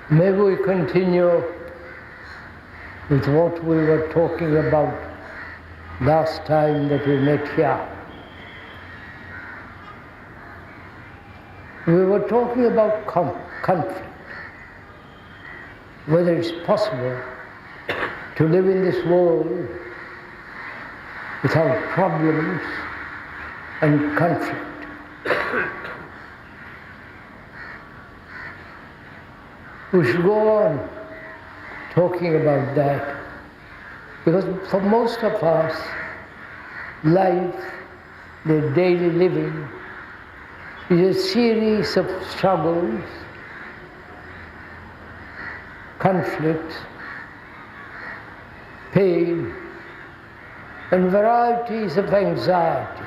May we continue with what we were talking about last time that we met here. We were talking about conflict, whether it's possible to live in this world without problems and conflict. We should go on talking about that, because for most of us, life, the daily living, is a series of struggles, conflicts, pain, and varieties of anxieties.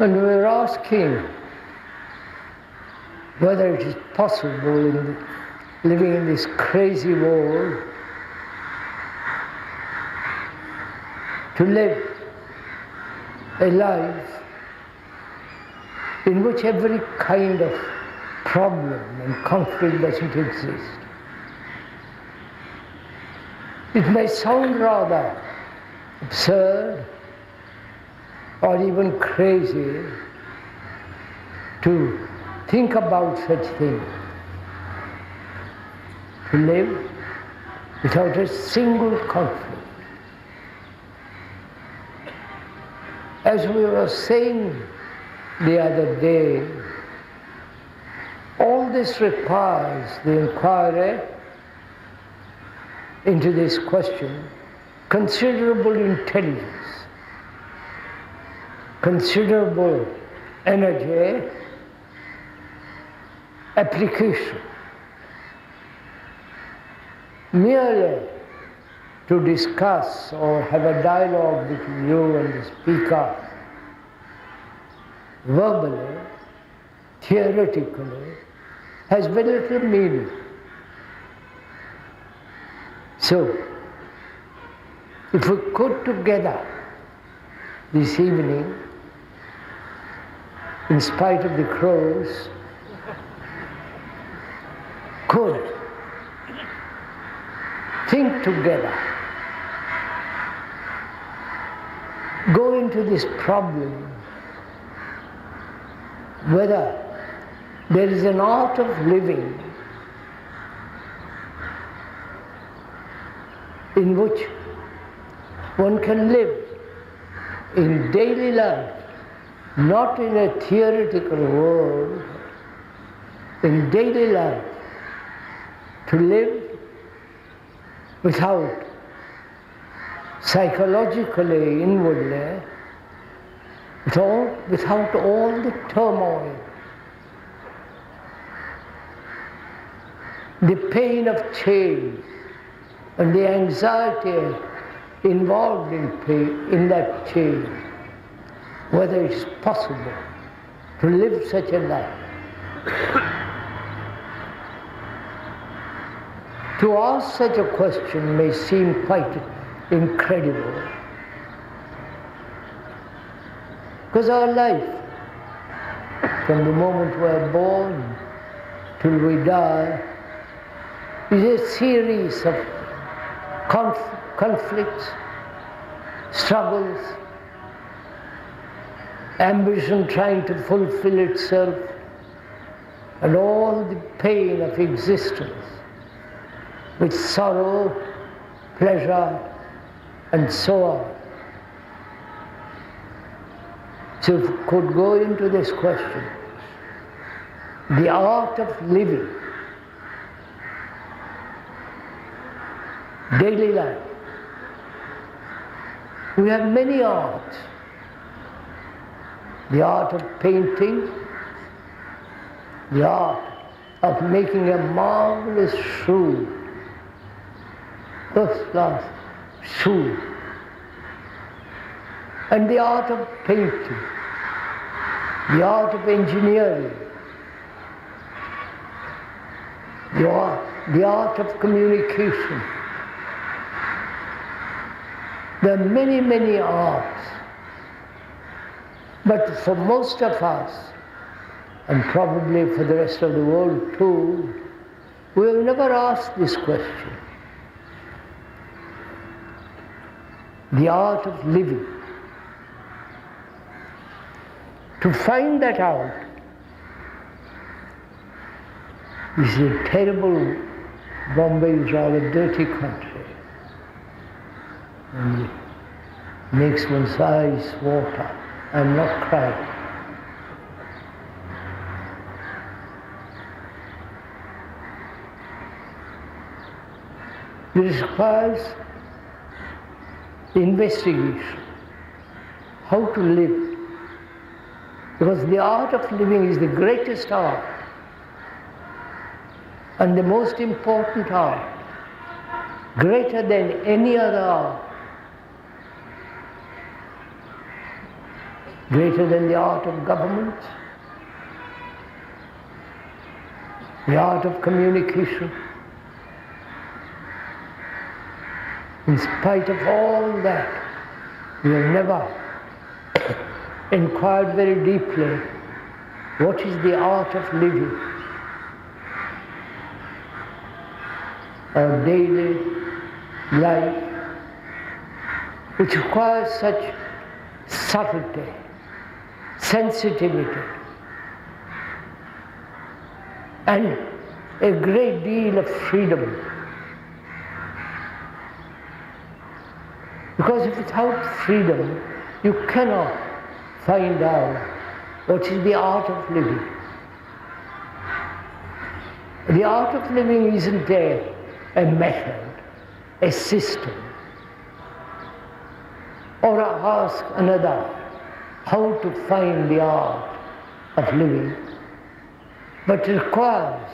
And we're asking whether it is possible in living in this crazy world to live a life in which every kind of problem and conflict doesn't exist. It may sound rather absurd or even crazy to think about such things, to live without a single conflict. As we were saying the other day, all this requires the inquiry into this question, considerable intelligence, considerable energy, application. Merely to discuss or have a dialogue between you and the speaker, verbally, theoretically, has very little meaning. So, if we could together this evening, in spite of the crows, could think together, go into this problem, whether there is an art of living in which one can live in daily life, not in a theoretical world, in daily life, to live without psychologically, inwardly, without all the turmoil, the pain of change, and the anxiety involved in that change, whether it's possible to live such a life. To ask such a question may seem quite incredible, because our life, from the moment we're born till we die, is a series of conflicts, struggles, ambition trying to fulfill itself, and all the pain of existence, with sorrow, pleasure, and so on. So if we could go into this question, the art of living, daily life. We have many arts. The art of painting, the art of making a marvelous shoe, first-class shoe, and the art of painting, the art of engineering, the art of communication. There are many, many arts, but for most of us, and probably for the rest of the world too, we have never asked this question. The art of living. To find that out is a terrible. Bombay is rather dirty country, and it makes one's eyes water. I'm not crying. It requires investigation, how to live, because the art of living is the greatest art and the most important art, greater than any other art, greater than the art of government, the art of communication. In spite of all that, we have never inquired very deeply what is the art of living. Our daily life, which requires such subtlety, sensitivity, and a great deal of freedom. Because without freedom, you cannot find out what is the art of living. The art of living isn't a method, a system. Or ask another how to find the art of living, but requires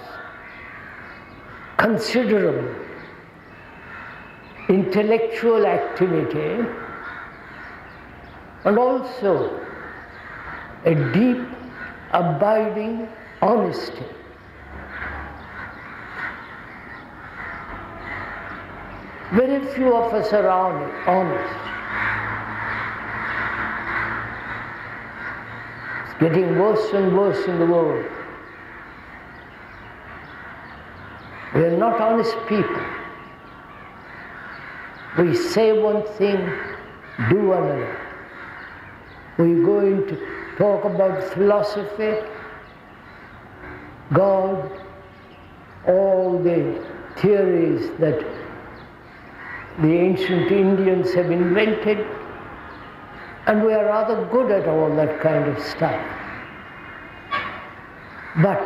considerable intellectual activity and also a deep, abiding honesty. Very few of us are honest. It's getting worse and worse in the world. We are not honest people. We say one thing, do another. We're going to talk about philosophy, God, all the theories that the ancient Indians have invented, and we are rather good at all that kind of stuff. But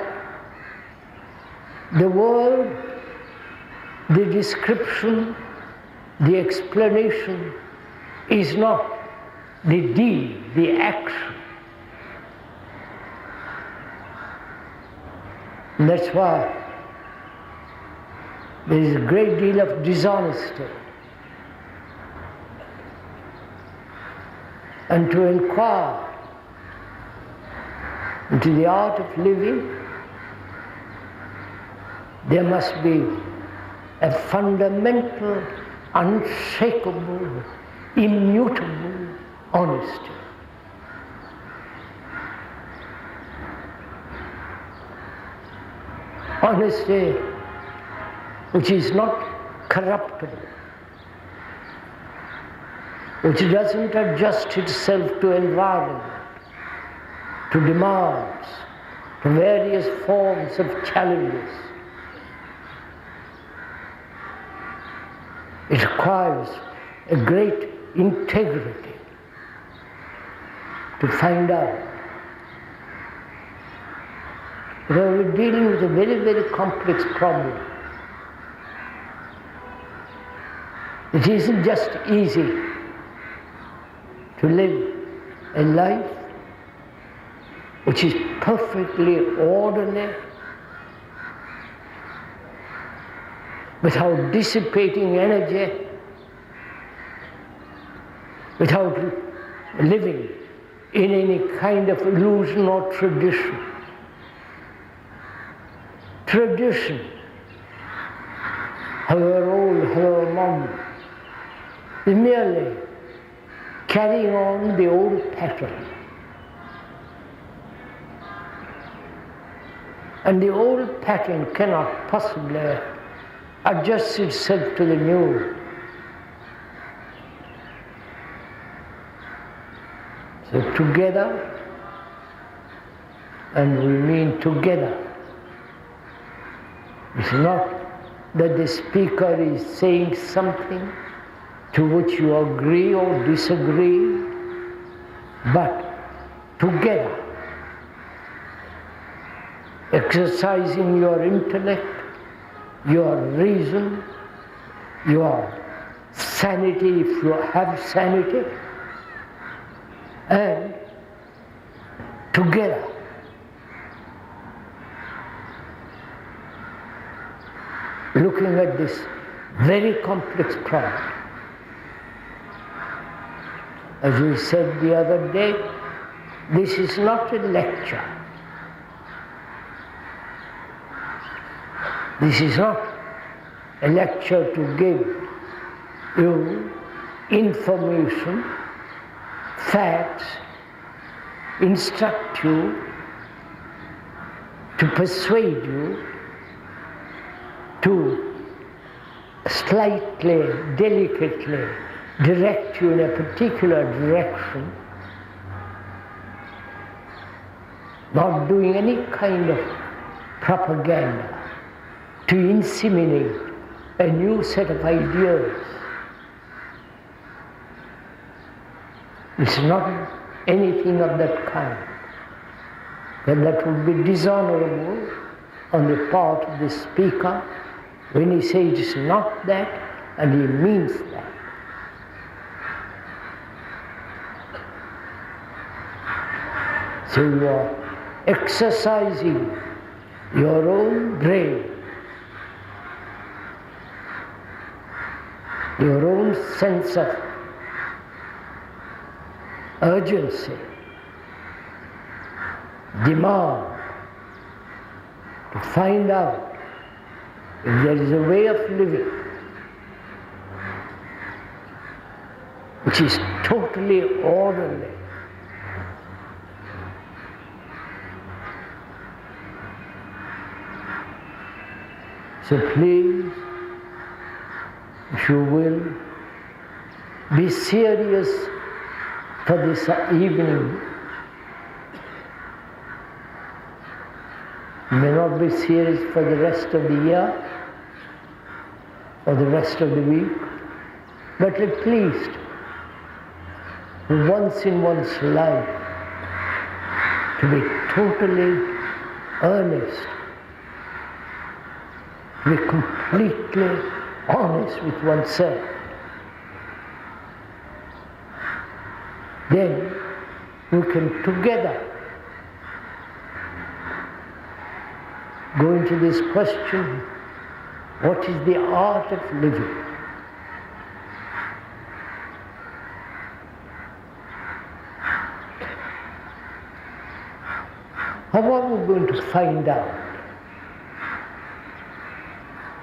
the word, the description, the explanation is not the deed, the action. And that's why there is a great deal of dishonesty. And to inquire into the art of living, there must be a fundamental, unshakable, immutable honesty. Honesty which is not corruptible, which doesn't adjust itself to environment, to demands, to various forms of challenges. It requires a great integrity to find out. Because we're dealing with a very, very complex problem. It isn't just easy to live a life which is perfectly orderly, without dissipating energy, without living in any kind of illusion or tradition. Tradition, however old, however long, is merely carrying on the old pattern. And the old pattern cannot possibly adjust itself to the new. So together, and we mean together. It's not that the speaker is saying something to which you agree or disagree, but together, exercising your intellect, your reason, your sanity if you have sanity, and together looking at this very complex problem. As we said the other day, this is not a lecture. This is not a lecture to give you information, facts, instruct you, to persuade you, to slightly, delicately direct you in a particular direction, not doing any kind of propaganda to inseminate a new set of ideas. It's not anything of that kind. Then that would be dishonorable on the part of the speaker when he says it's not that and he means that. So you are exercising your own brain, your own sense of urgency, demand to find out if there is a way of living which is totally orderly, so please, if you will, be serious for this evening. You may not be serious for the rest of the year or the rest of the week, but at least once in one's life to be totally earnest, to be completely honest with oneself. Then we can together go into this question, what is the art of living? How are we going to find out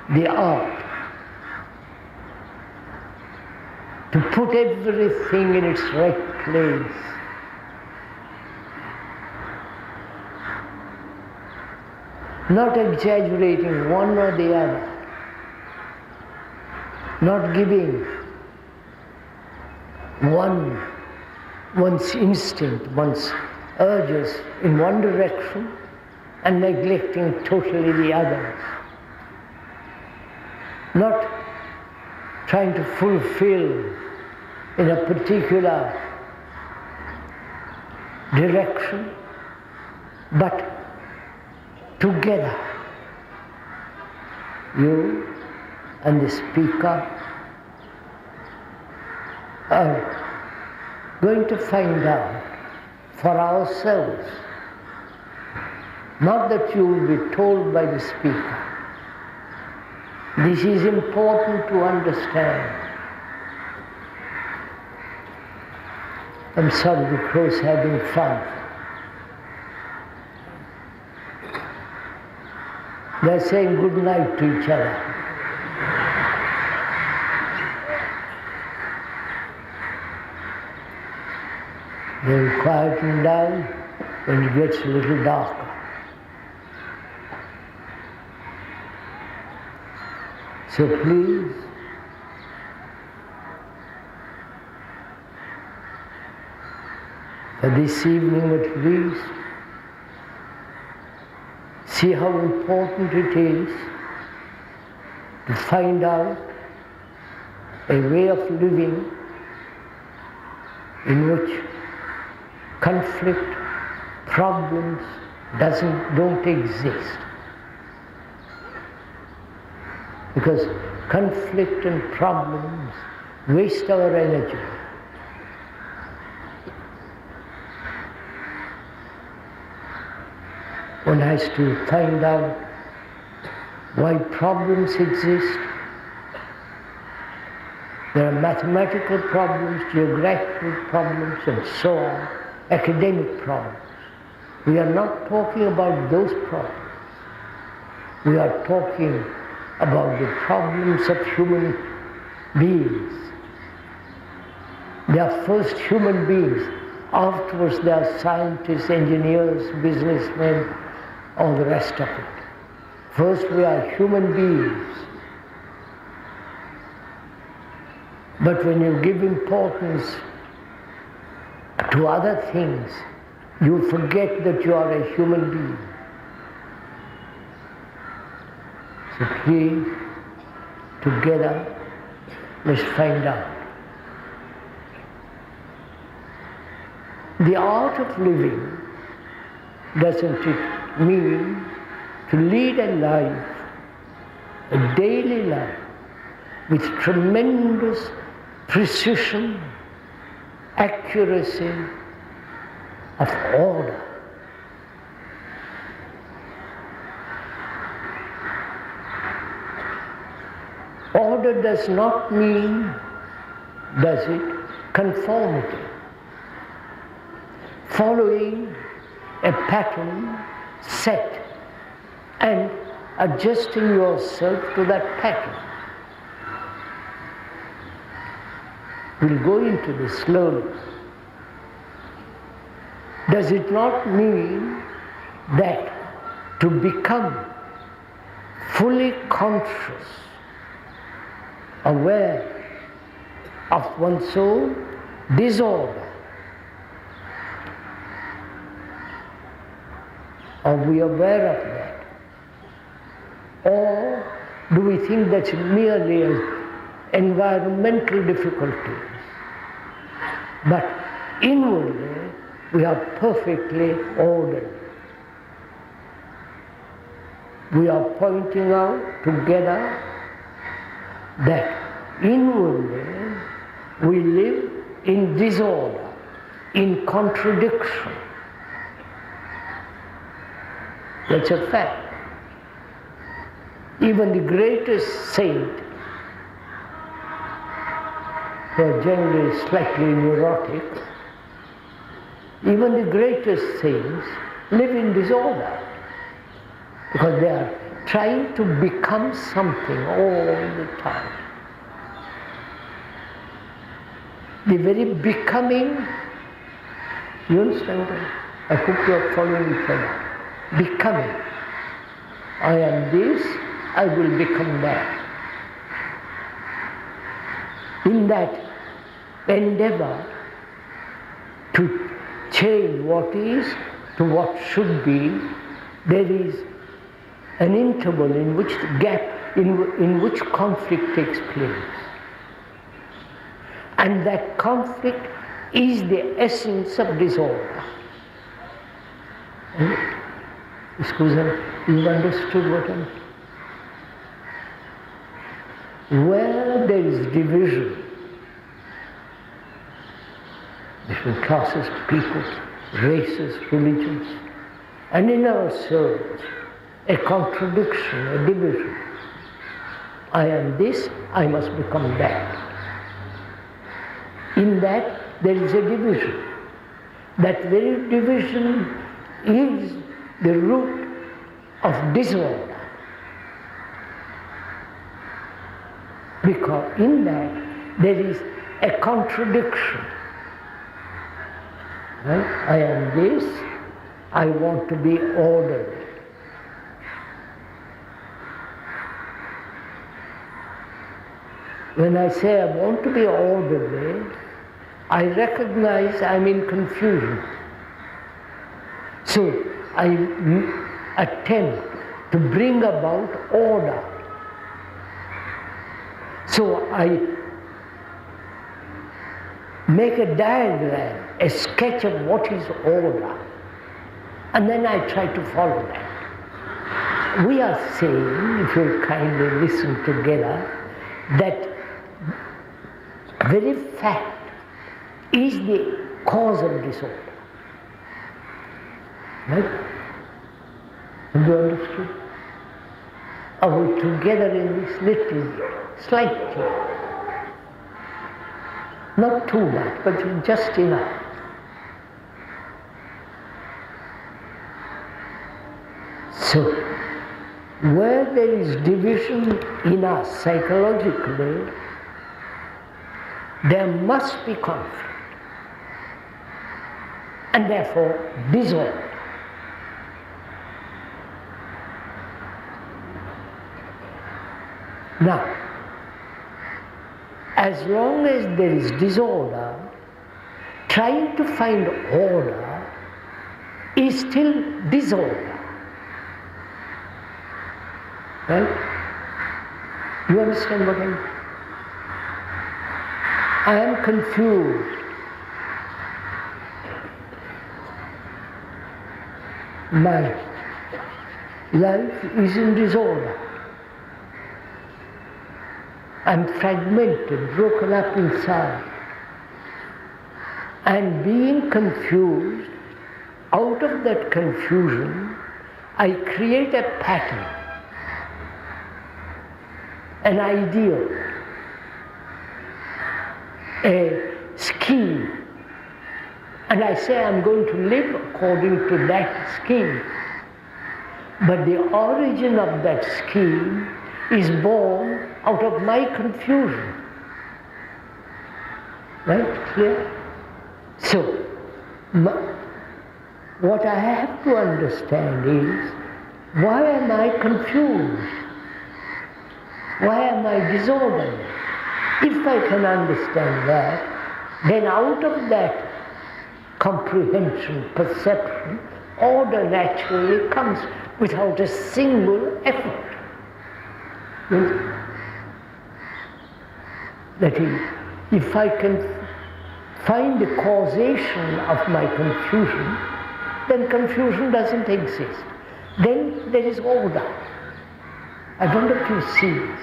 the art to put everything in its right place? Not exaggerating one or the other, not giving one's instinct, one's urges in one direction and neglecting totally the others. Not trying to fulfill in a particular direction, but together, you and the speaker are going to find out for ourselves, not that you will be told by the speaker. This is important to understand. I'm sorry, the crows having fun. They're saying good night to each other. They'll quieten down when it gets a little darker. So please, for this evening at least, see how important it is to find out a way of living in which conflict, problems don't exist. Because conflict and problems waste our energy. One has to find out why problems exist. There are mathematical problems, geographical problems, and so on, academic problems. We are not talking about those problems. We are talking about the problems of human beings. They are first human beings. Afterwards, they are scientists, engineers, businessmen, all the rest of it. First, we are human beings. But when you give importance to other things, you forget that you are a human being. So please, together, let's find out. The art of living, doesn't it mean to lead a life, a daily life, with tremendous precision, accuracy of order? Order does not mean, does it, conformity. Following a pattern set and adjusting yourself to that pattern. We'll go into this slowly. Does it not mean that to become fully conscious, aware of one's own disorder? Are we aware of that? Or do we think that's merely as environmental difficulties? But inwardly, we are perfectly ordered. We are pointing out together that inwardly we live in disorder, in contradiction. That's a fact. Even the greatest saint, who are generally slightly neurotic, even the greatest saints live in disorder because they are trying to become something all the time. The very becoming, you understand that? I hope you are following each other. Becoming. I am this, I will become that. In that endeavor to change what is to what should be, there is an interval in which the gap, in which conflict takes place. And that conflict is the essence of disorder. Scusa, you understood what I'm saying? Where there is division between classes, people, races, religions, and in ourselves, a contradiction, a division. I am this, I must become that. In that, there is a division. That very division is the root of disorder. Because in that, there is a contradiction. Right? I am this, I want to be ordered. When I say I want to be orderly, I recognize I'm in confusion. So I attempt to bring about order. So I make a diagram, a sketch of what is order, and then I try to follow that. We are saying, if you'll kindly listen together, that very fact is the cause of disorder. Right? Have you understood? Are we together in this little, slightly? Not too much, but just enough. So, where there is division in us psychologically, there must be conflict, and therefore disorder. Now, as long as there is disorder, trying to find order is still disorder. Right? You understand what I mean? I am confused. My life is in disorder. I'm fragmented, broken up inside. And being confused, out of that confusion, I create a pattern, an ideal, a scheme. And I say I'm going to live according to that scheme. But the origin of that scheme is born out of my confusion. Right? Clear? So, what I have to understand is, why am I confused? Why am I disorderly? If I can understand that, then out of that comprehension, perception, order naturally comes without a single effort. That is, if I can find the causation of my confusion, then confusion doesn't exist. Then there is order. I don't know if you see this.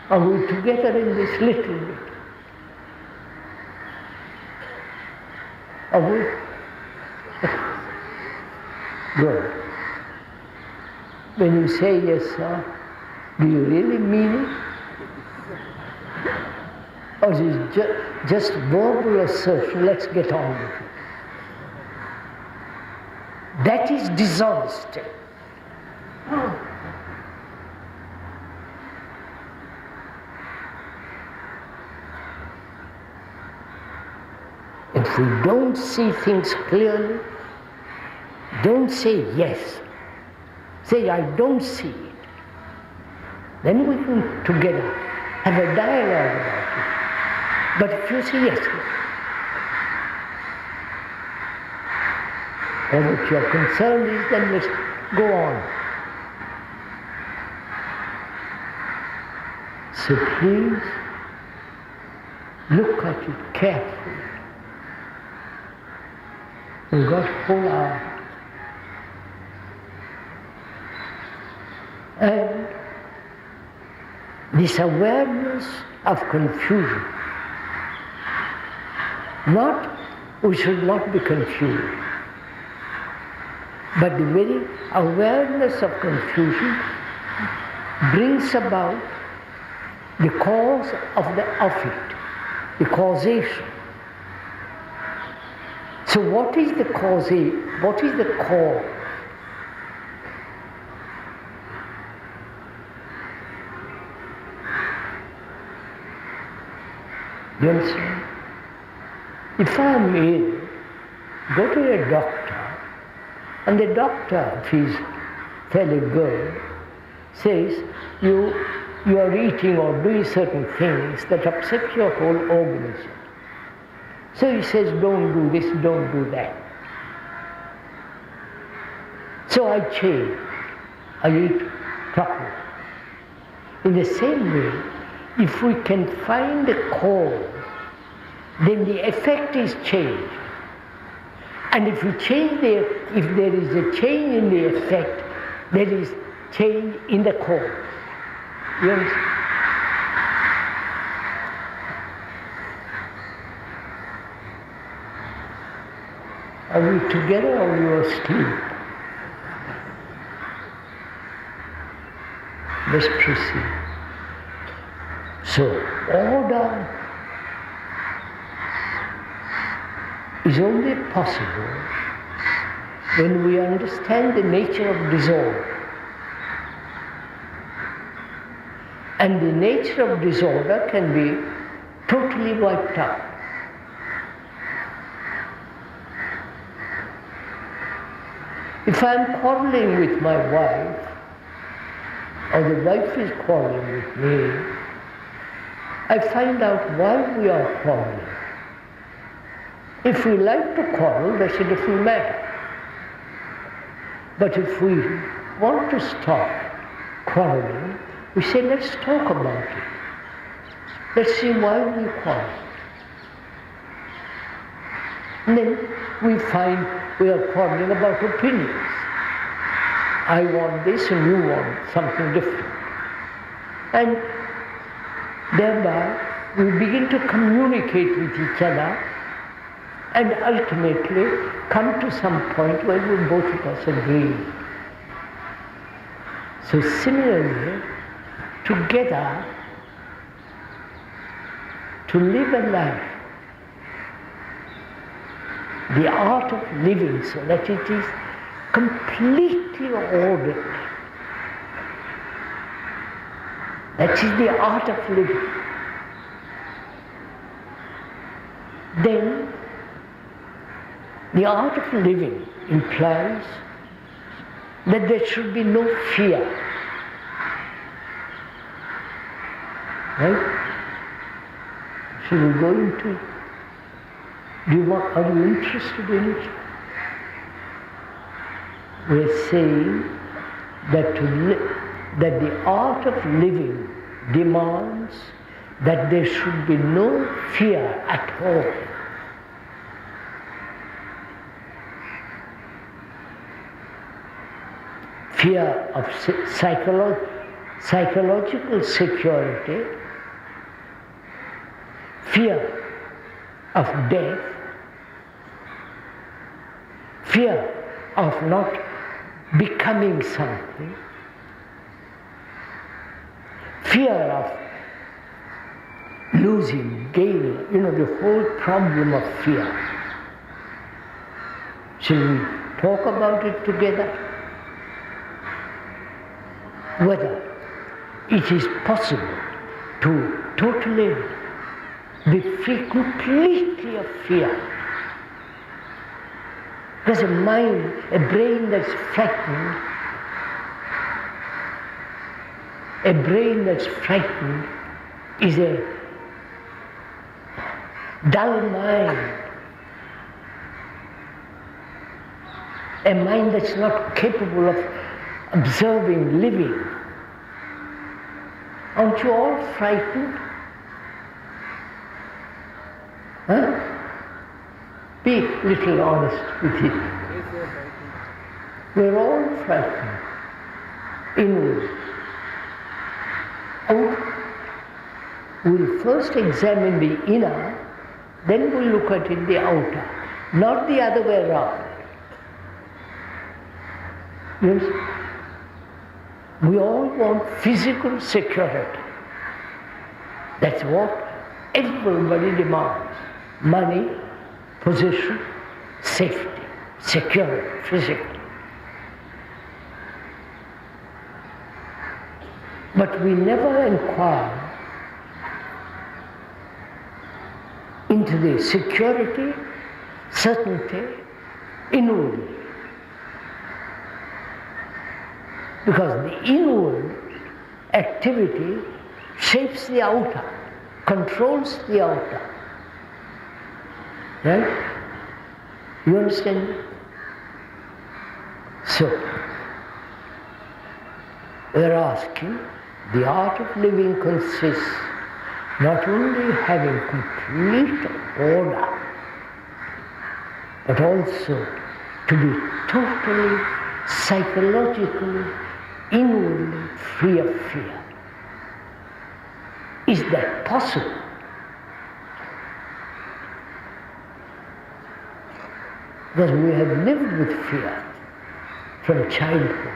Are we together in this little bit? Are we? Good. When you say yes, sir, do you really mean it? Or is it just verbal assertion, let's get on with it? That is dishonesty. If we don't see things clearly, don't say yes. Say, I don't see it. Then we can together have a dialogue about it. But if you say yes, or what your concern is, then let's go on. So please look at it carefully. You've got whole hour. And this awareness of confusion, we should not be confused, but the very awareness of confusion brings about the cause of it, the causation. So what is the cause? What is the cause? You understand? If I am ill, go to a doctor, and the doctor, if he's fairly good, says, you you are eating or doing certain things that upset your whole organism. So he says, don't do this, don't do that. So I change. I eat properly. In the same way, if we can find the cause, then the effect is changed. And if if there is a change in the effect, there is change in the cause. You understand? Are we together or you are asleep? Let's proceed. So, order is only possible when we understand the nature of disorder. And the nature of disorder can be totally wiped out. If I am quarreling with my wife, or the wife is quarreling with me, I find out why we are quarreling. If we like to quarrel, that's a different matter. But if we want to stop quarreling, we say, let's talk about it. Let's see why we quarrel. And then we find we are quarreling about opinions. I want this and you want something different. And thereby we begin to communicate with each other and ultimately come to some point where we both of us agree. So similarly, together, to live a life, the art of living so that it is completely ordered. That is the art of living. Then, the art of living implies that there should be no fear. Right? Should we go into it? Are you interested in it? We're saying that that the art of living demands that there should be no fear at all. Fear of psychological security, fear of death, fear of not becoming something, fear of losing, gaining, the whole problem of fear. Shall we talk about it together? Whether it is possible to totally be free completely of fear. Because a mind, a brain that's frightened, is a dull mind. A mind that's not capable of observing, living. Aren't you all frightened? Huh? Be a little honest with it. We're all frightened. Inward. Out. We'll first examine the inner, then we'll look at it the outer. Not the other way around. Yes? We all want physical security. That's what everybody demands. Money, position, safety, security, physical. But we never inquire into the security, certainty, inwardly. Because the inward activity shapes the outer, controls the outer. Right? You understand? So, we are asking, the art of living consists not only having complete order, but also to be totally, psychologically, inwardly free of fear. Is that possible? Because we have lived with fear from childhood.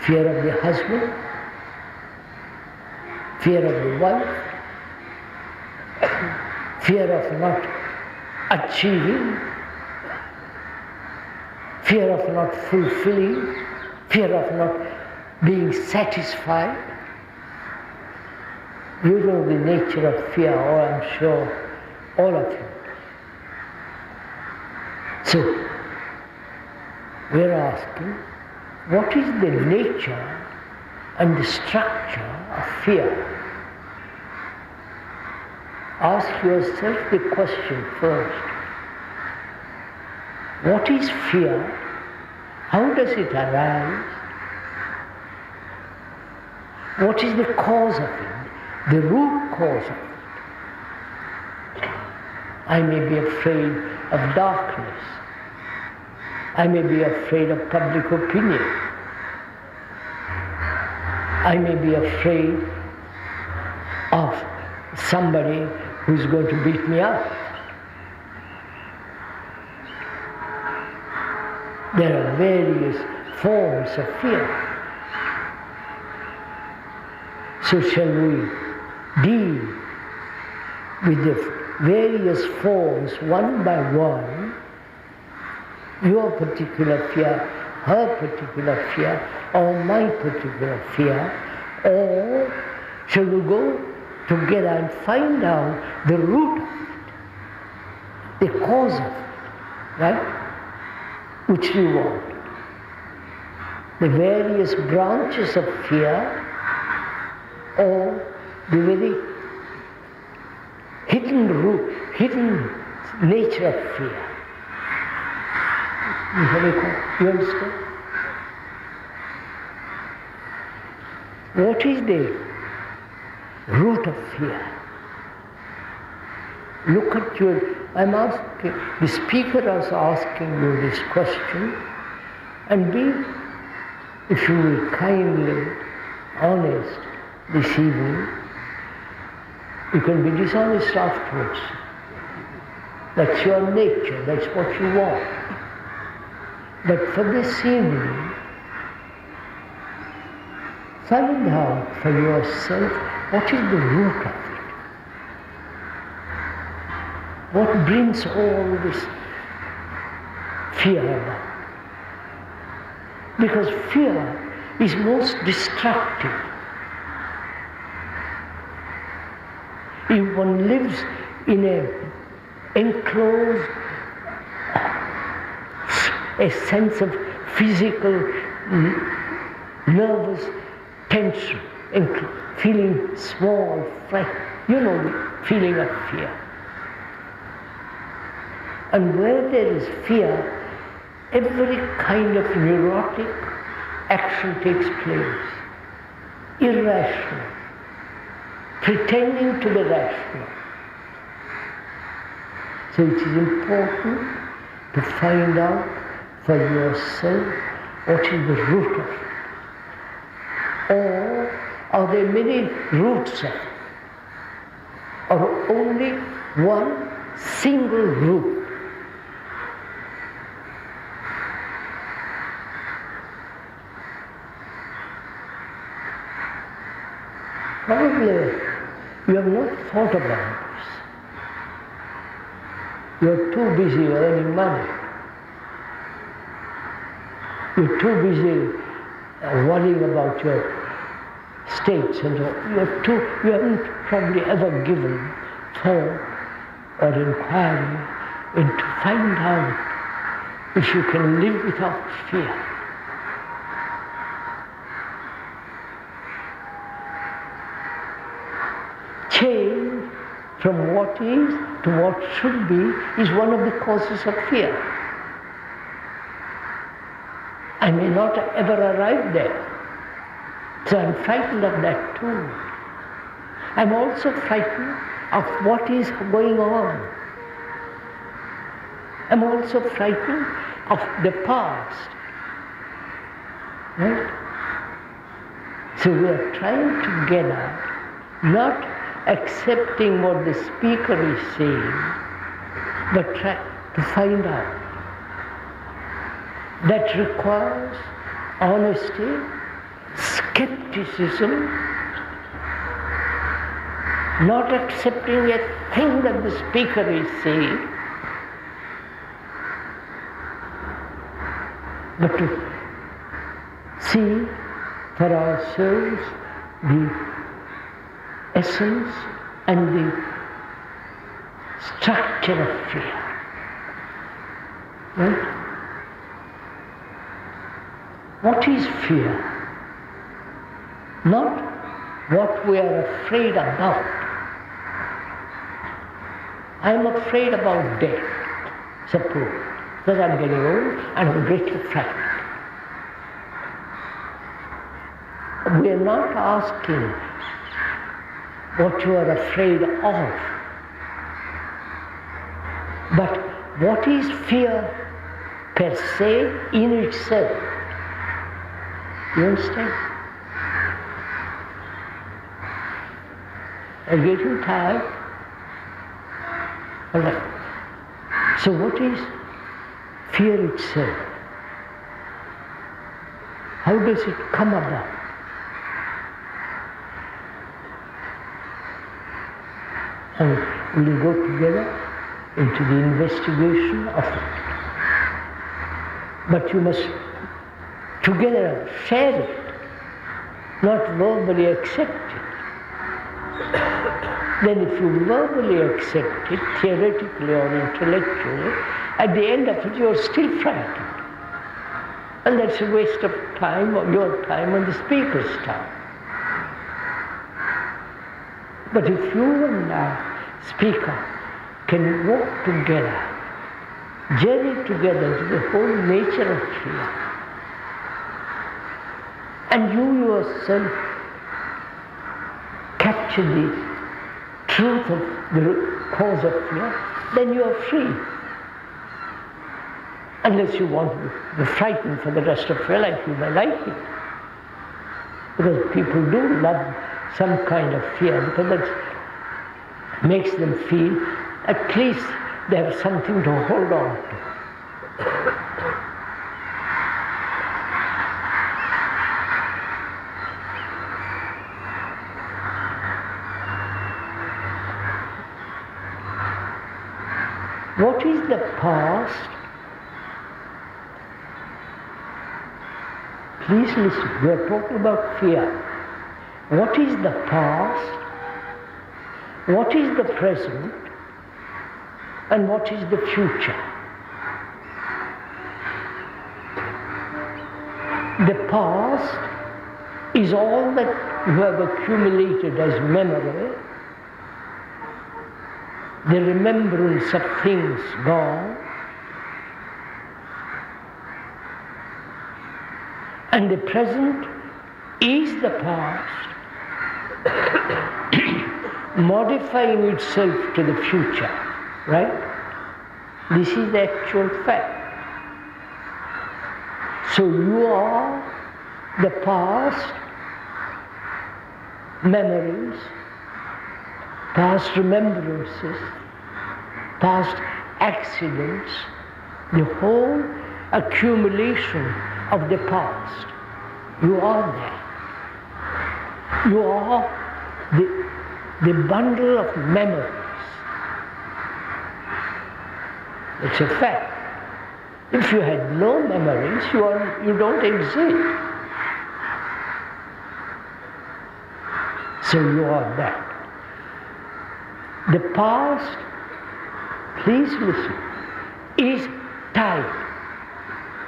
Fear of the husband, fear of the wife, fear of not achieving, fear of not fulfilling, fear of not being satisfied. You know the nature of fear, or I'm sure all of you. So, we're asking, what is the nature and the structure of fear? Ask yourself the question first. What is fear? How does it arise? What is the cause of it? The root cause of it. I may be afraid of darkness. I may be afraid of public opinion. I may be afraid of somebody who's going to beat me up. There are various forms of fear. So shall we deal with the various forms one by one, your particular fear, her particular fear, or my particular fear, or shall we go together and find out the root of it, the cause of it, right? Which we want. The various branches of fear, or the very hidden root, hidden nature of fear. You understand? What is the root of fear? Look at you. I'm asking, the speaker is asking you this question, and be, if you will, kindly honest this evening. You can be dishonest afterwards. That's your nature, that's what you want. But for this evening, find out for yourself what is the root of it. What brings all this fear about? Because fear is most destructive. If one lives in an enclosed, a sense of physical, nervous tension, feeling small, frightened, you know the feeling of fear. And where there is fear, every kind of neurotic action takes place, irrational, pretending to be rational. So it is important to find out for yourself what is the root of it. Or are there many roots of it? Or only one single root? Probably you have not thought about this. You are too busy earning money. You are too busy worrying about your states and all. You haven't probably ever given thought or inquiry into find out if you can live without fear. from what is to what should be is one of the causes of fear. I may not ever arrive there, so I'm frightened of that too. I'm also frightened of what is going on. I'm also frightened of the past. Right? So we are trying together, not accepting what the speaker is saying, but try to find out. That requires honesty, skepticism, not accepting a thing that the speaker is saying, but to see for ourselves the essence and the structure of fear. Right? What is fear? Not what we are afraid about. I am afraid about death, suppose, because I am getting old and I am greatly frightened. We are not asking what you are afraid of, but what is fear per se in itself. You understand? I'm getting tired. All right. So what is fear itself? How does it come about? And we will go together into the investigation of it. But you must together share it, not verbally accept it. Then if you verbally accept it, theoretically or intellectually, at the end of it you are still frightened. And that's a waste of time, or your time and the speaker's time. But if you and I, speaker, can walk together, journey together to the whole nature of fear, and you yourself capture the truth of the cause of fear, then you are free. Unless you want to be frightened for the rest of your life, you may like it. Because people do love some kind of fear, because that makes them feel at least they have something to hold on to. What is the past? Please listen, we are talking about fear. What is the past? What is the present? And what is the future? The past is all that you have accumulated as memory, the remembrance of things gone, and the present is the past modifying itself to the future, right? This is the actual fact. So you are the past memories, past remembrances, past accidents, the whole accumulation of the past. You are there. You are the bundle of memories. It's a fact. If you had no memories, you don't exist. So you are that. The past, please listen, is time,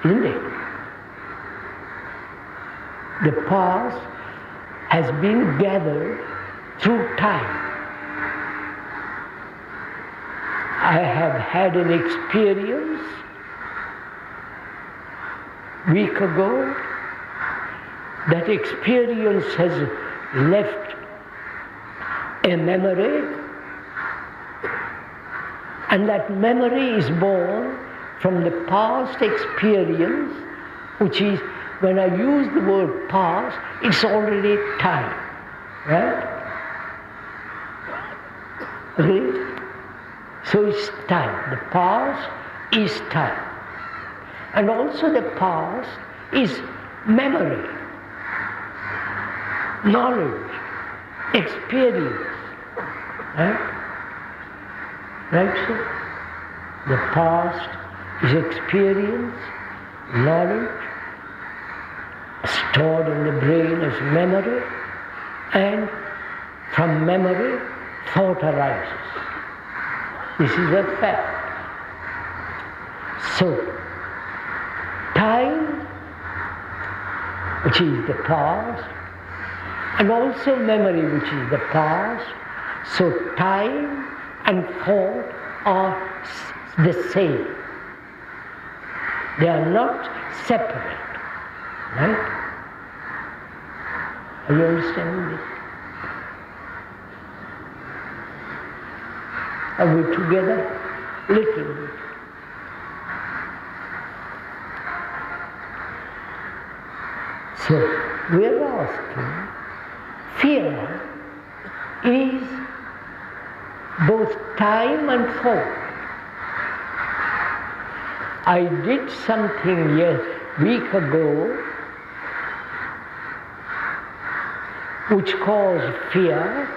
isn't it? The past has been gathered through time. I have had an experience week ago. That experience has left a memory, and that memory is born from the past experience, which is, when I use the word past, it's already time, right? Okay? So it's time. The past is time. And also the past is memory, knowledge, experience. Right? Right, sir? The past is experience, knowledge, stored in the brain as memory, and from memory, thought arises. This is a fact. So, time, which is the past, and also memory, which is the past. So time and thought are the same. They are not separate. Right? Are you understanding this? Are we together? Little bit. So, we are asking, fear is both time and thought. I did something a week ago which caused fear.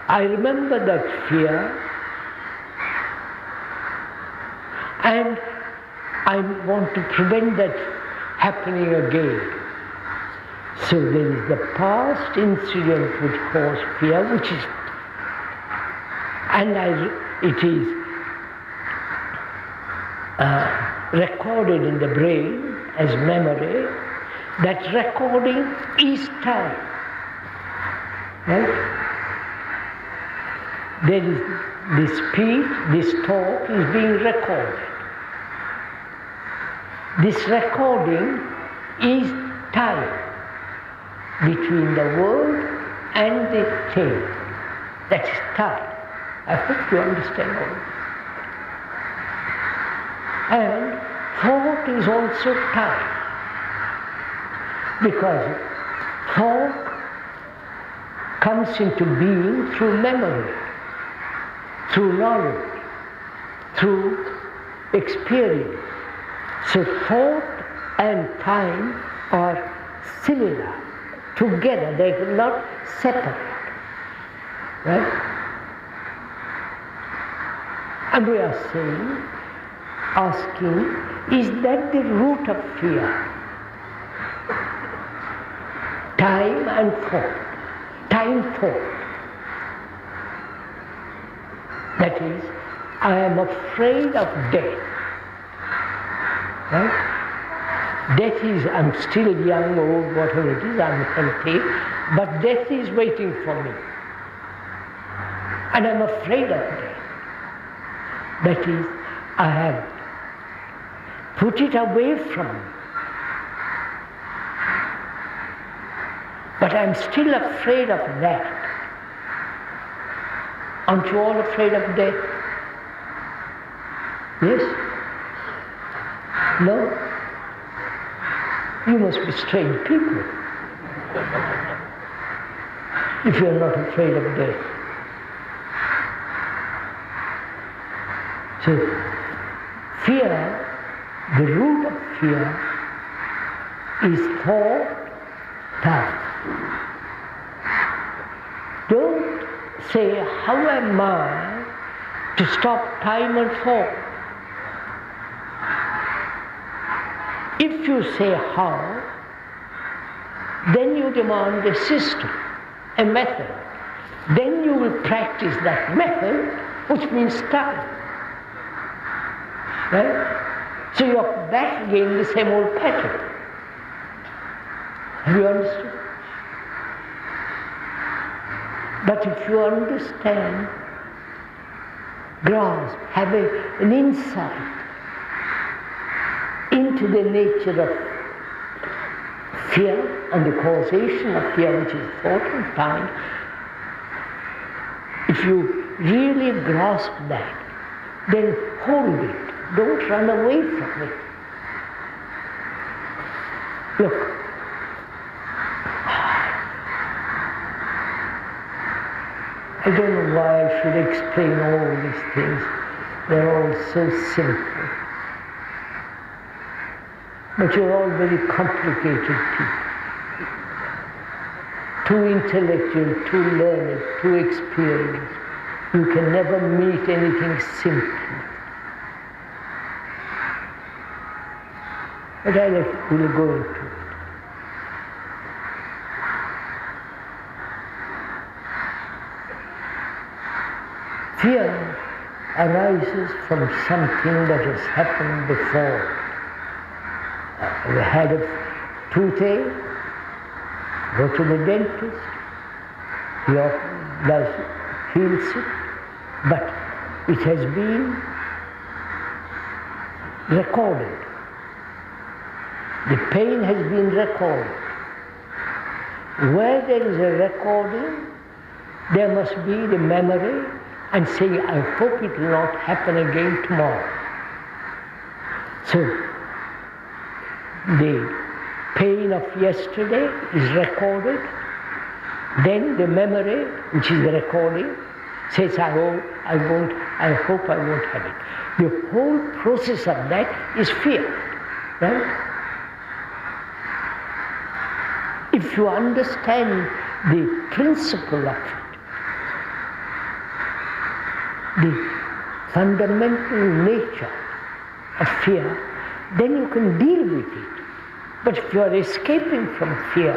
I remember that fear, and I want to prevent that happening again. So there is the past incident which caused fear, which is, and it is recorded in the brain as memory. That recording is time. Right? There is this speech, this talk is being recorded. This recording is time between the word and the thing. That is time. I hope you understand all this. And thought is also time. Because thought comes into being through memory, through knowledge, through experience. So thought and time are similar, together, they are not separate. Right? And we are saying, asking, is that the root of fear? Time and thought. Time thought. That is, I am afraid of death. Right? Death is, I'm still young, old, whatever it is, I'm healthy, but death is waiting for me. And I'm afraid of death. That is, I have put it away from me. But I'm still afraid of that. Aren't you all afraid of death? Yes? No? You must be strange people if you are not afraid of death. So, fear, the root of fear is thought, time. Don't say, how am I to stop time and thought? If you say how, then you demand a system, a method. Then you will practice that method, which means time. Right? So you're back again in the same old pattern. Have you understood? But if you understand grasp, have an insight into the nature of fear and the causation of fear, which is thought and time, if you really grasp that, then hold it. Don't run away from it. Look, I don't know why I should explain all these things. They're all so simple. But you're all very complicated people. Too intellectual, too learned, too experienced. You can never meet anything simple. But we'll go into it. Fear arises from something that has happened before. You had a toothache, go to the dentist, he heals it, but it has been recorded. The pain has been recorded. Where there is a recording, there must be the memory and saying, I hope it will not happen again tomorrow. So, the pain of yesterday is recorded, then the memory, which is the recording, says, I hope I won't have it. The whole process of that is fear, right? If you understand the principle of it, the fundamental nature of fear, then you can deal with it. But if you are escaping from fear,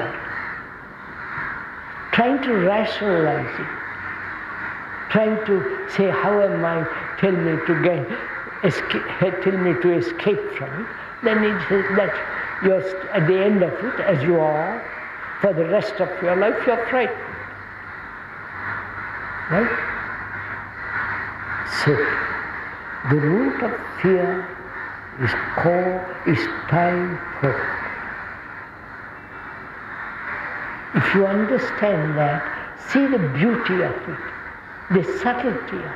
trying to rationalize it, trying to say, how am I, tell me to escape from it, then it is that you're at the end of it, as you are, for the rest of your life, you're frightened. Right? So, the root of fear is time hurt. If you understand that, see the beauty of it, the subtlety of it.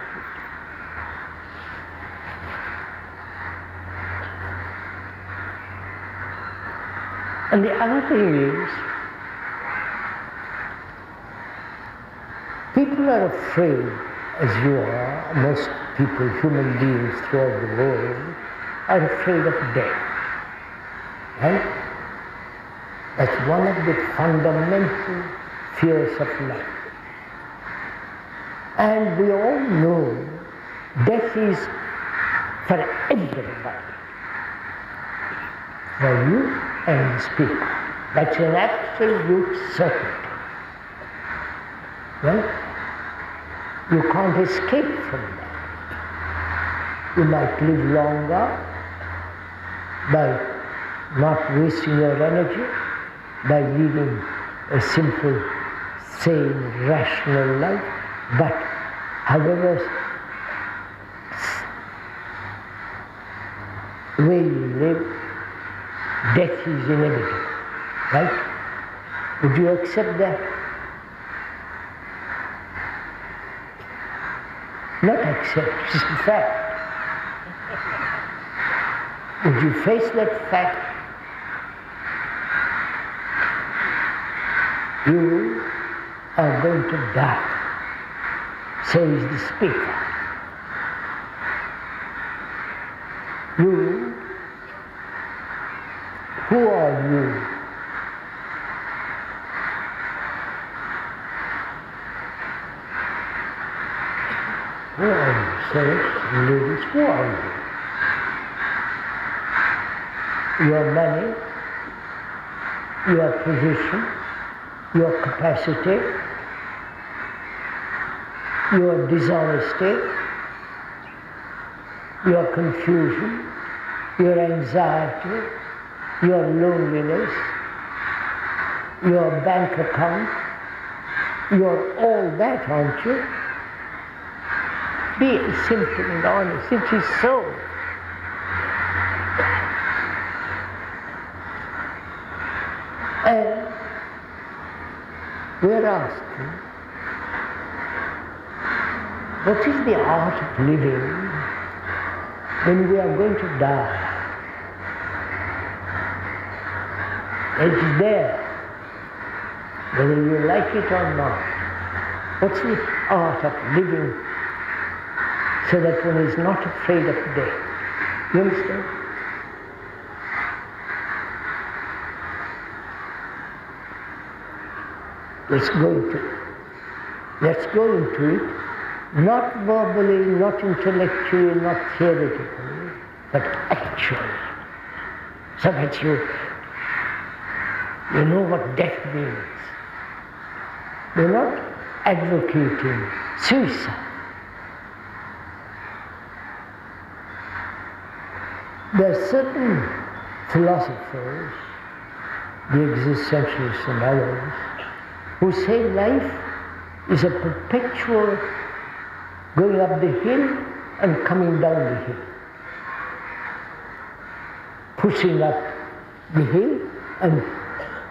And the other thing is, people are afraid, as you are, most people, human beings throughout the world, are afraid of death. Right? That's one of the fundamental fears of life. And we all know death is for everybody. For you and the speaker. That's an absolute certainty. Right? You can't escape from that. You might live longer by not wasting your energy, by leading a simple, sane, rational life, but however way you live, death is inevitable, right? Would you accept that? Not accept, it's a fact. Would you face that fact? You are going to die, says the speaker. You, who are you? Who are you, sirs and ladies? Who are you? Your money, your position, your capacity, your dishonesty, your confusion, your anxiety, your loneliness, your bank account, you're all that, aren't you? Be simple and honest. It is so. And we are asking, what is the art of living when we are going to die? It is there, whether you like it or not. What's the art of living so that one is not afraid of death? You understand? Let's go into it, not verbally, not intellectually, not theoretically, but actually. So that you know what death means. We're not advocating suicide. There are certain philosophers, the existentialists and others, who say life is a perpetual going up the hill and coming down the hill. Pushing up the hill and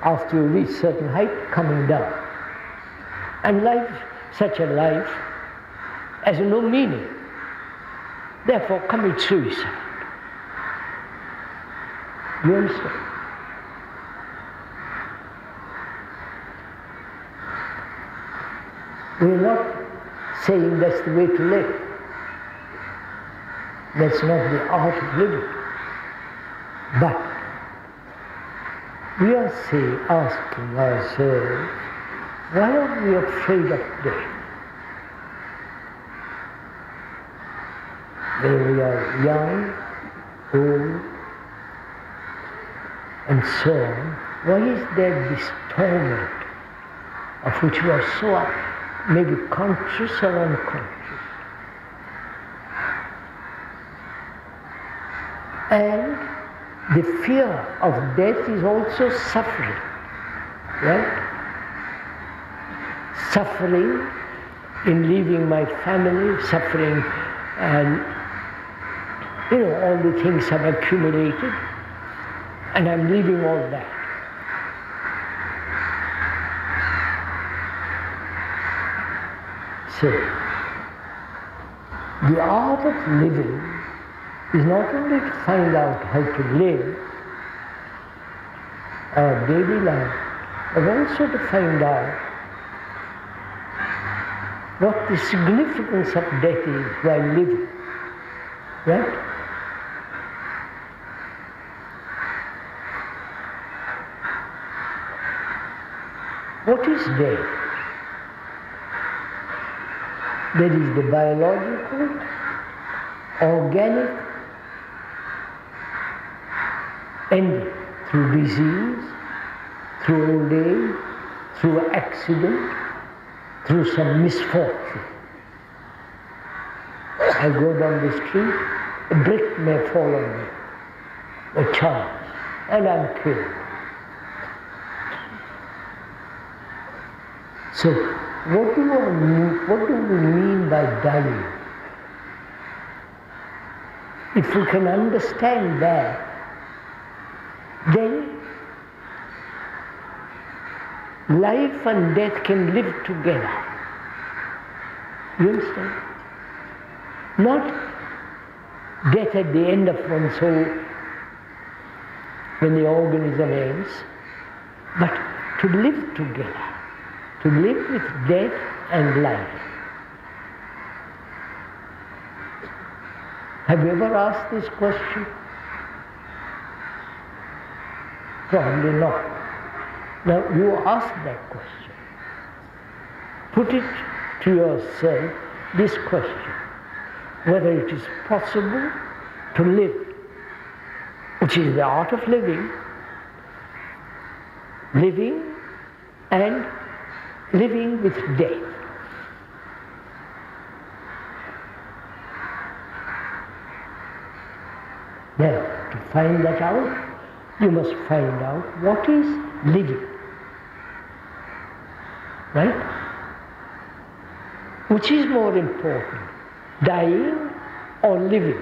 after you reach certain height, coming down. And life, such a life, has no meaning. Therefore, commit suicide. You understand? We're not saying that's the way to live. That's not the art of living. But we are asking ourselves, why are we afraid of death? Whether we are young, old, and so on, why is there this torment of which we are so maybe conscious or unconscious? And the fear of death is also suffering, right? Suffering in leaving my family, suffering and all the things have accumulated and I'm leaving all that. So, the art of living is not only to find out how to live our daily life, but also to find out what the significance of death is while living, right? What is death? There is the biological, organic, ending through disease, through old age, through accident, through some misfortune. I go down the street, a brick may fall on me, a chance, and I'm killed. So, what do we mean by dying? If we can understand that, then life and death can live together. You understand? Not death at the end of one's soul when the organism ends, but to live together. To live with death and life. Have you ever asked this question? Probably not. Now you ask that question. Put it to yourself, this question, whether it is possible to live, which is the art of living and living with death. Now, to find that out, you must find out what is living, right? Which is more important, dying or living,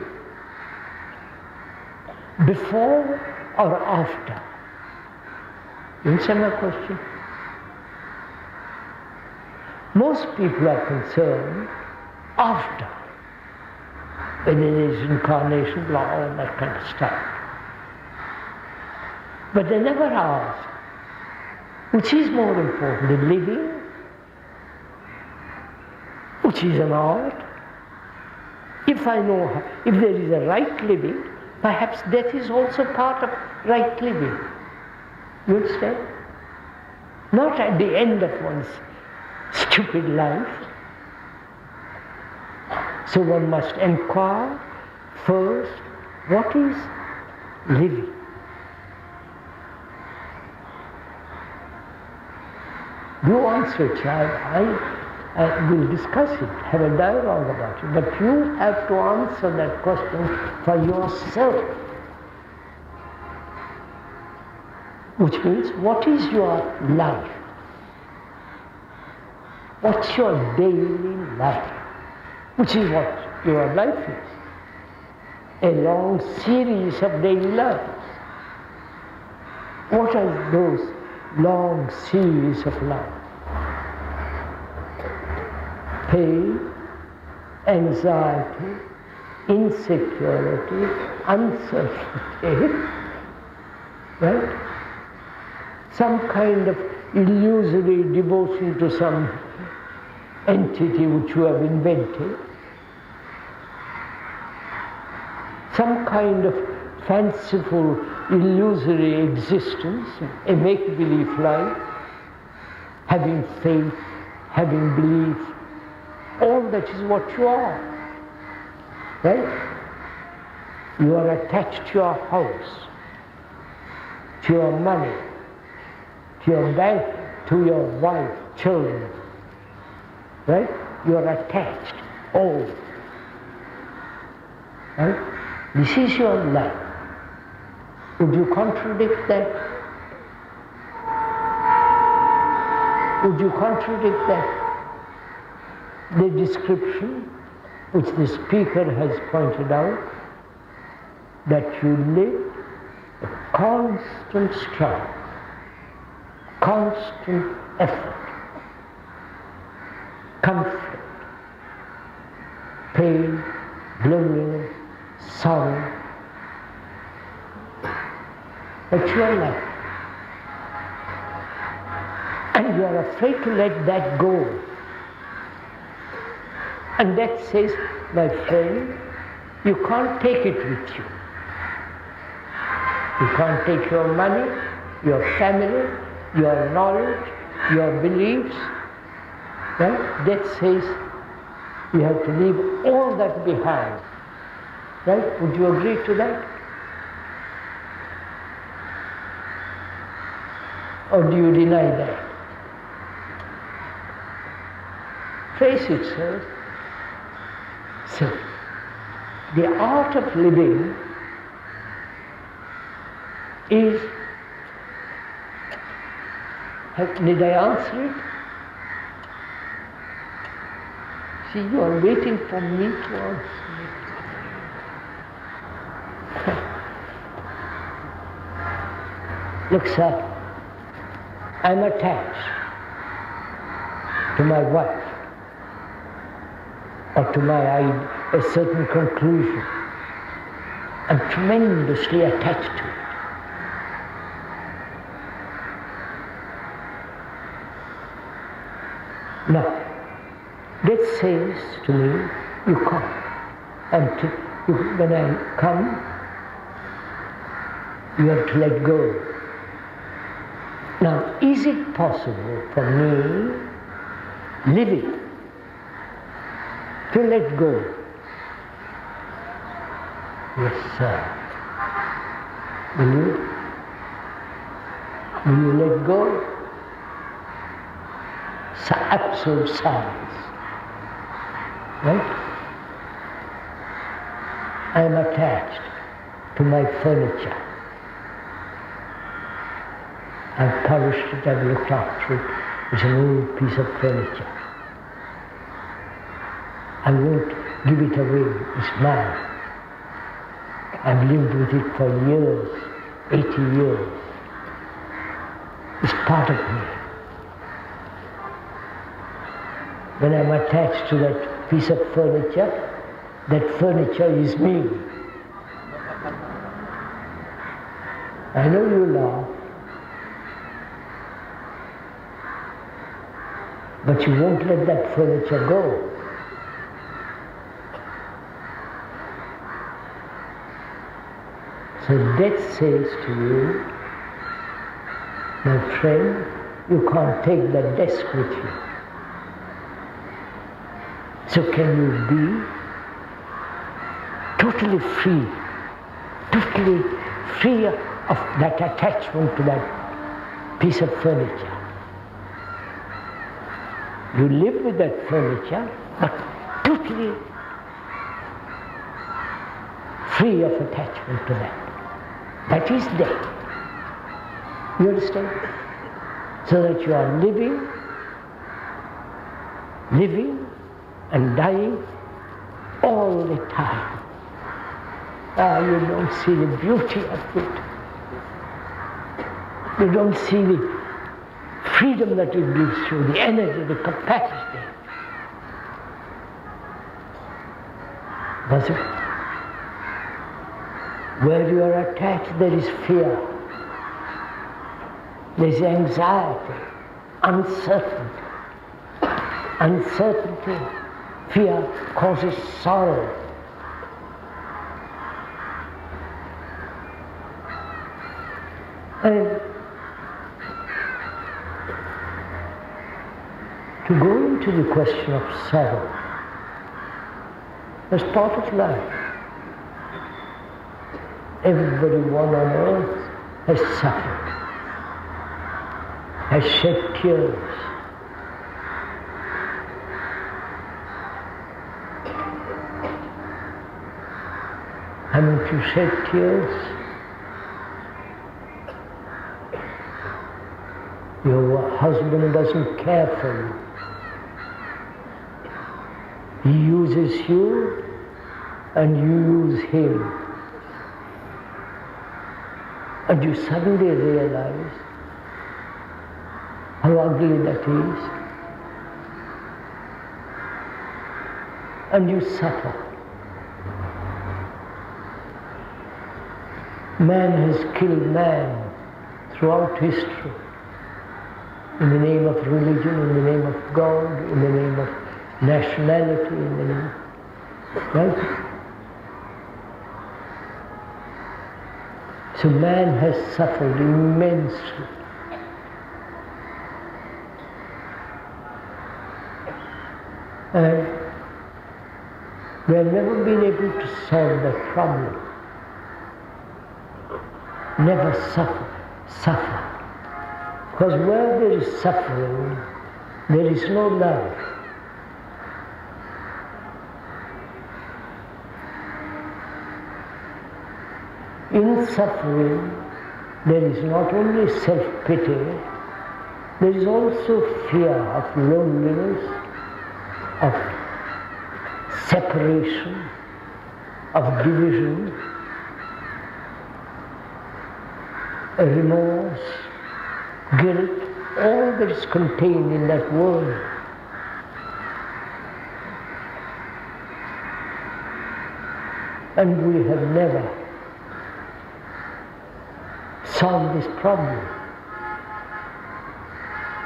before or after? You understand my question? Most people are concerned after, when there is incarnation, law, all that kind of stuff. But they never ask, which is more important, the living, which is an art? If I know, if there is a right living, perhaps death is also part of right living. You understand? Not at the end of one's stupid life. So one must inquire first, what is living? You answer, child. I will discuss it, have a dialogue about it, but you have to answer that question for yourself. Which means, what is your life? What's your daily life? Which is what your life is. A long series of daily lives. What are those long series of life? Pain, anxiety, insecurity, uncertainty, right? Some kind of illusory devotion to some entity which you have invented, some kind of fanciful, illusory existence, a make-believe life, having faith, having belief, all that is what you are, right? You are attached to your house, to your money, to your bank, to your wife, children, right? You are attached, all, right? This is your life. Would you contradict that? Would you contradict that? The description which the speaker has pointed out, that you live a constant struggle, constant effort, conflict, pain, loneliness, sorrow. That's your life. And you are afraid to let that go. And that says, my friend, you can't take it with you. You can't take your money, your family, your knowledge, your beliefs. Right? That says you have to leave all that behind. Right? Would you agree to that? Or do you deny that? Face it, sir. So, the art of living is, did I answer it? See, you are waiting for me to answer it. Look, sir, I'm attached to my wife, or to a certain conclusion. I'm tremendously attached to it. Now, that says to me, you can't. When I come, you have to let go. Now, is it possible for me, living, to let go? Yes, sir. Will you? Will you let go? Absolute silence. Right? I am attached to my furniture. I've polished it, I've looked after it. It's an old piece of furniture. I won't give it away. It's mine. I've lived with it for years, 80 years. It's part of me. When I'm attached to that piece of furniture, that furniture is me. I know you laugh, but you won't let that furniture go. So death says to you, my friend, you can't take that desk with you. So can you be totally free of that attachment to that piece of furniture? You live with that furniture, but totally free of attachment to that. That is death. You understand? So that you are living and dying all the time. You don't see the beauty of it. You don't see the freedom that it gives you, the energy, the capacity. Does it? Where you are attached, there is fear. There is anxiety, uncertainty. Uncertainty, fear causes sorrow. And to go into the question of sorrow, as part of life, everybody one on earth has suffered, has shed tears. Haven't you shed tears? Your husband doesn't care for you. He uses you and you use him. And you suddenly realize how ugly that is. And you suffer. Man has killed man throughout history. In the name of religion, in the name of God, in the name of nationality, in the name, right? So man has suffered immensely. And we have never been able to solve that problem. Never suffer. Because where there is suffering, there is no love. In suffering, there is not only self-pity, there is also fear of loneliness, of separation, of division, remorse, guilt, all that is contained in that word. And we have never solved this problem.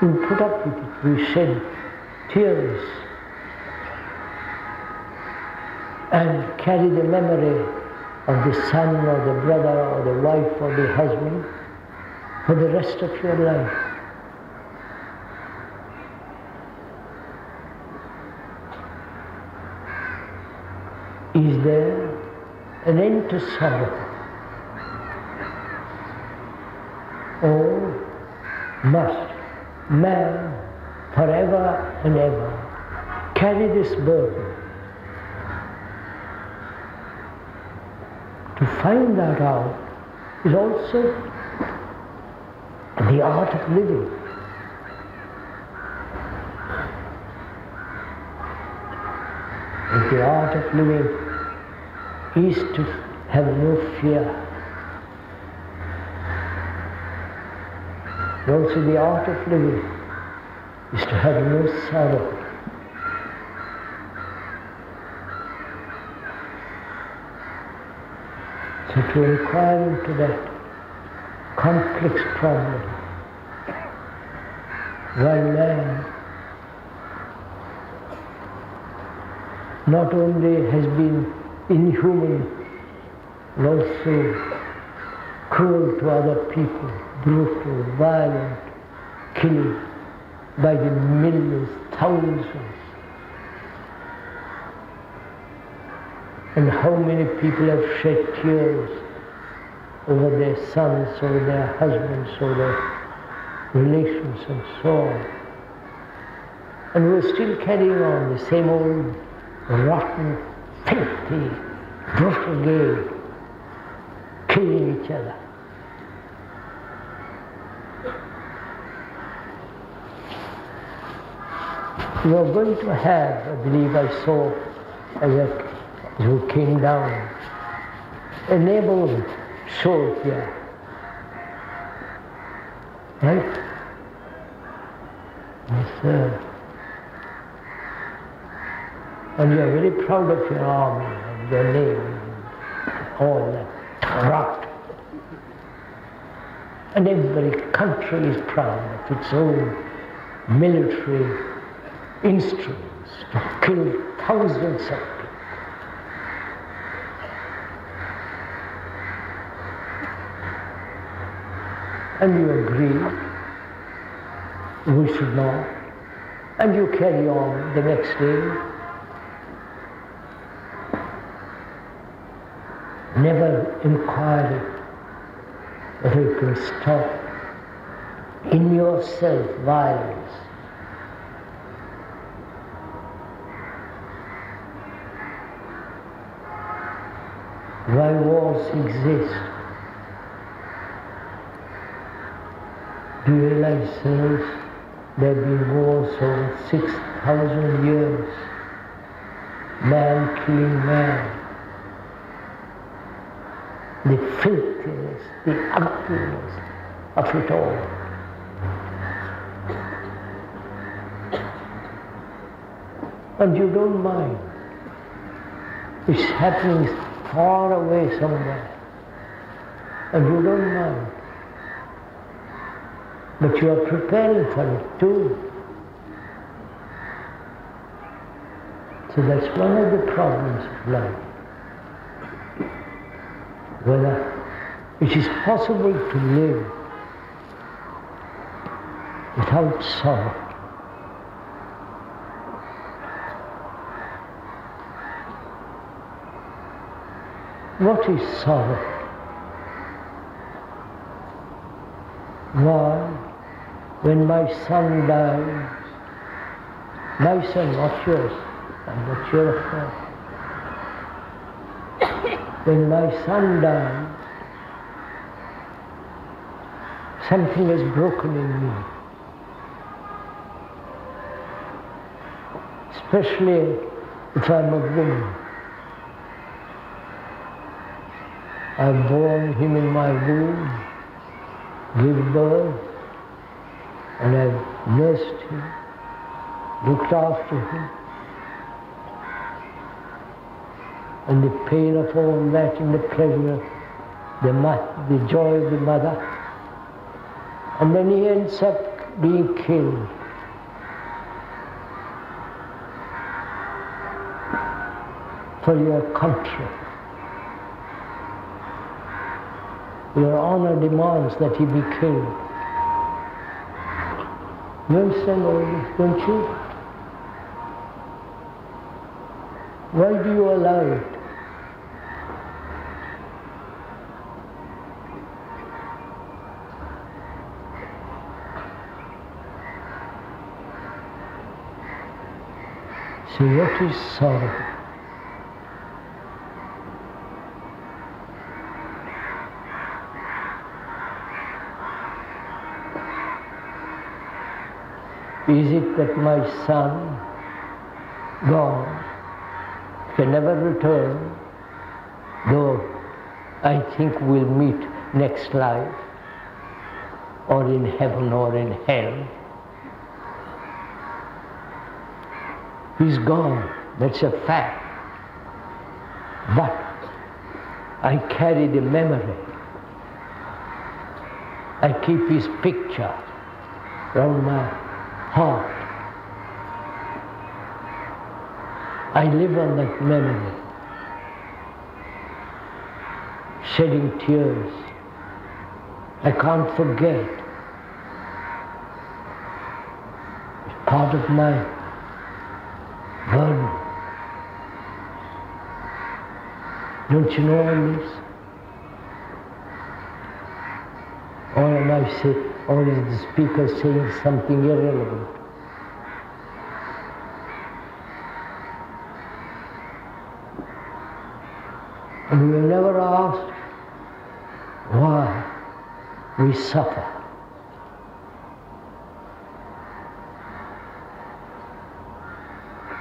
We put up with it, we shed tears and carry the memory of the son or the brother or the wife or the husband for the rest of your life. Is there an end to sorrow? Or must man forever and ever carry this burden? To find that out is also the art of living. the art of living is to have no fear. And also the art of living is to have no sorrow. So to inquire into that complex problem, while man not only has been inhuman, but also cruel to other people, brutal, violent, killing by the millions, thousands. And how many people have shed tears over their sons, over their husbands, over their relations and so on. And we're still carrying on the same old rotten, filthy, brutal game, killing each other. We are going to have, I believe I saw as who came down, a neighborhood show here. Right? Yes, sir. And you are very proud of your army and your name and all that rot. And every country is proud of its own military instruments to kill thousands of people. And you agree, we should not, and you carry on the next day. Never inquiring whether you can stop in yourself violence. Why wars exist? Do you realize, sirs, there have been wars over 6,000 years, man killing man. The filthiness, the ugliness of it all. And you don't mind. It's happening far away somewhere. And you don't mind. But you are preparing for it too. So that's one of the problems of life. Whether it is possible to live without sorrow. What is sorrow? Why, when my son dies, my son, not yours, I'm not your affair. When my son dies, something has broken in me. Especially if I'm a woman. I've borne him in my womb, give birth, and I've nursed him, looked after him. And the pain of all that and the pleasure, the joy of the mother. And then he ends up being killed. For your country. Your honor demands that he be killed. You understand all this, don't you? Why do you allow it? So what is sorrow? Is it that my son, gone, can never return, though I think we'll meet next life, or in heaven or in hell. He's gone, that's a fact. But I carry the memory. I keep his picture around my heart. I live on that memory, shedding tears. I can't forget. It's part of my burden. Don't you know all this? Or am I saying, or is the speaker saying something irrelevant? And we have never asked why we suffer.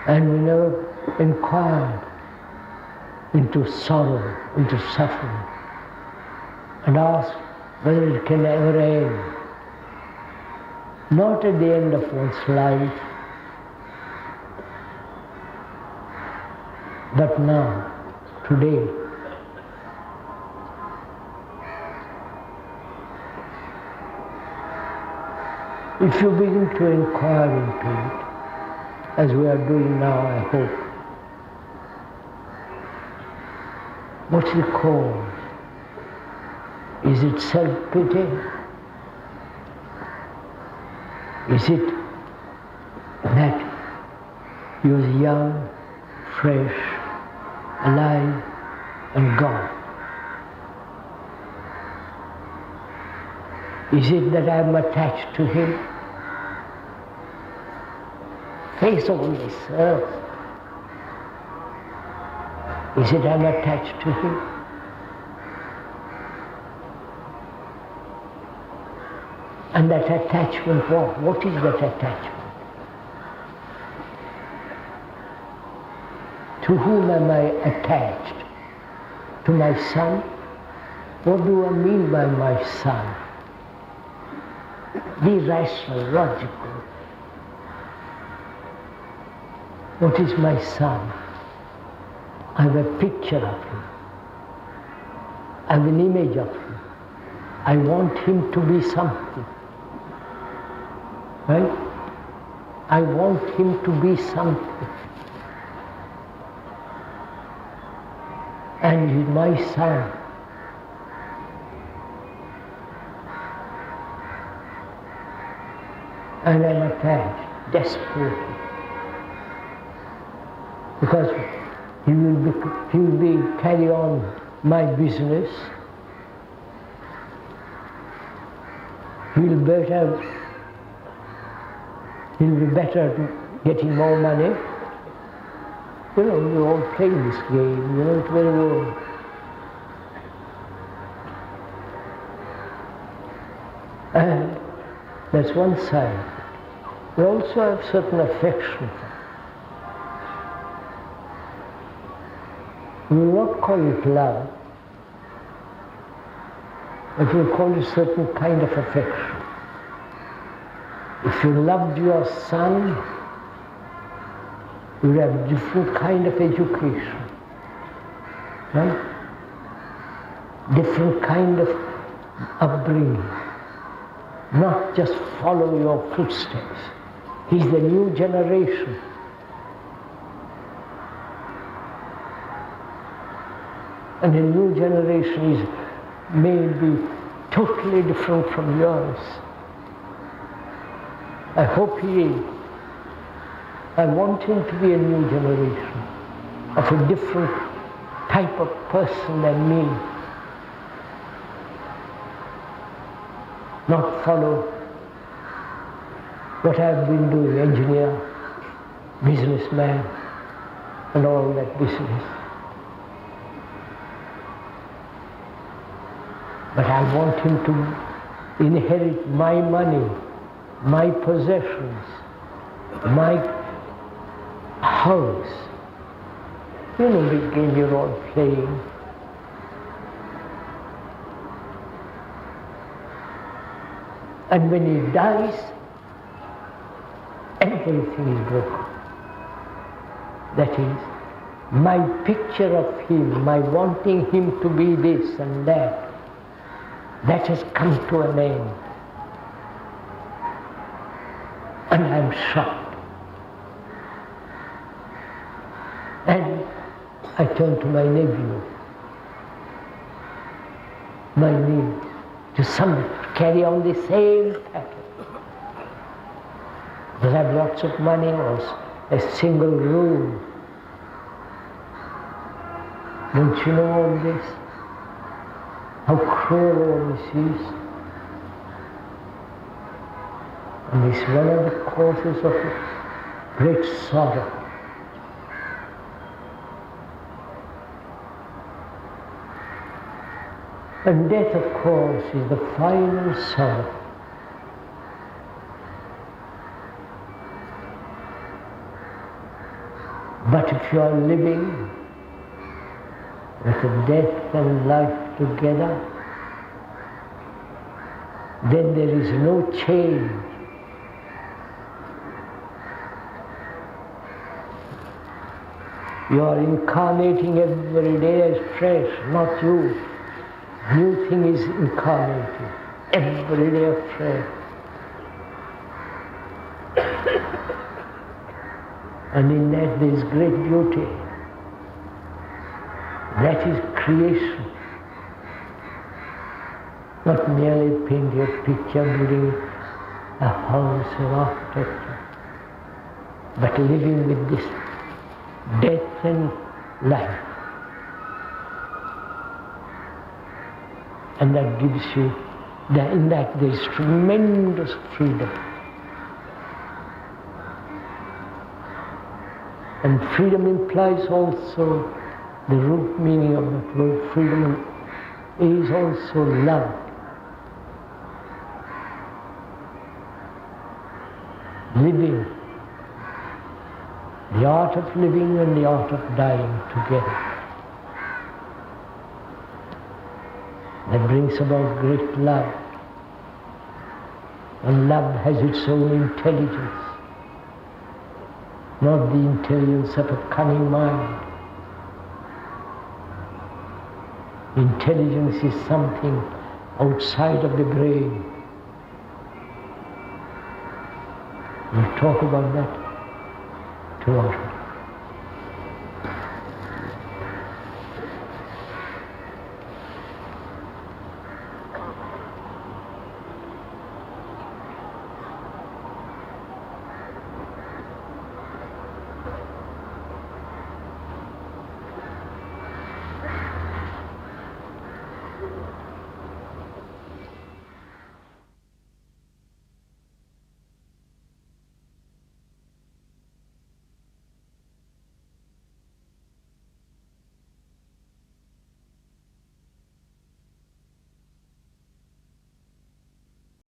And we never inquired into sorrow, into suffering, and asked whether it can ever end. Not at the end of one's life, but now, today. If you begin to inquire into it, as we are doing now, I hope, what's the cause? Is it self-pity? Is it that you're young, fresh, alive, and gone? Is it that I'm attached to him? Face on this earth. Is it I'm attached to him? And that attachment, what is that attachment? To whom am I attached? To my son? What do I mean by my son? Be rational, logical. What is my son? I have a picture of him. I have an image of him. I want him to be something. Right? I want him to be something. And he's my son. And I'm attached desperately. Because he will be carry on my business. He'll be better at getting more money. You know, we all play this game, you know it very well. And that's one side. We also have certain affection. We will not call it love, but we'll call it a certain kind of affection. If you loved your son, you would have a different kind of education, right? Different kind of upbringing. Not just follow your footsteps. He's the new generation. And the new generation is maybe totally different from yours. I hope he is. I want him to be a new generation of a different type of person than me. Not follow what I've been doing, engineer, businessman, and all that business. But I want him to inherit my money, my possessions, my house, big game you're all playing. And when he dies, everything is broken. That is, my picture of him, my wanting him to be this and that has come to an end. And I'm shocked. And I turn to my nephew, my niece, to carry on the same pattern. They have lots of money or a single room. Don't you know all this? How cruel all this is. And it's one of the causes of great sorrow. And death, of course, is the final sorrow. But if you are living with death and life together, then there is no change. You are incarnating every day as fresh, not you. New thing is incarnating, every day afresh. And in that there is great beauty. That is creation. Not merely painting a picture, building a house or architecture, but living with this death and life. And that gives you, in that there is tremendous freedom. And freedom implies also, the root meaning of that word freedom is also love. Living, the art of living and the art of dying together. That brings about great love. And love has its own intelligence, not the intelligence of a cunning mind. Intelligence is something outside of the brain. We'll talk about that tomorrow.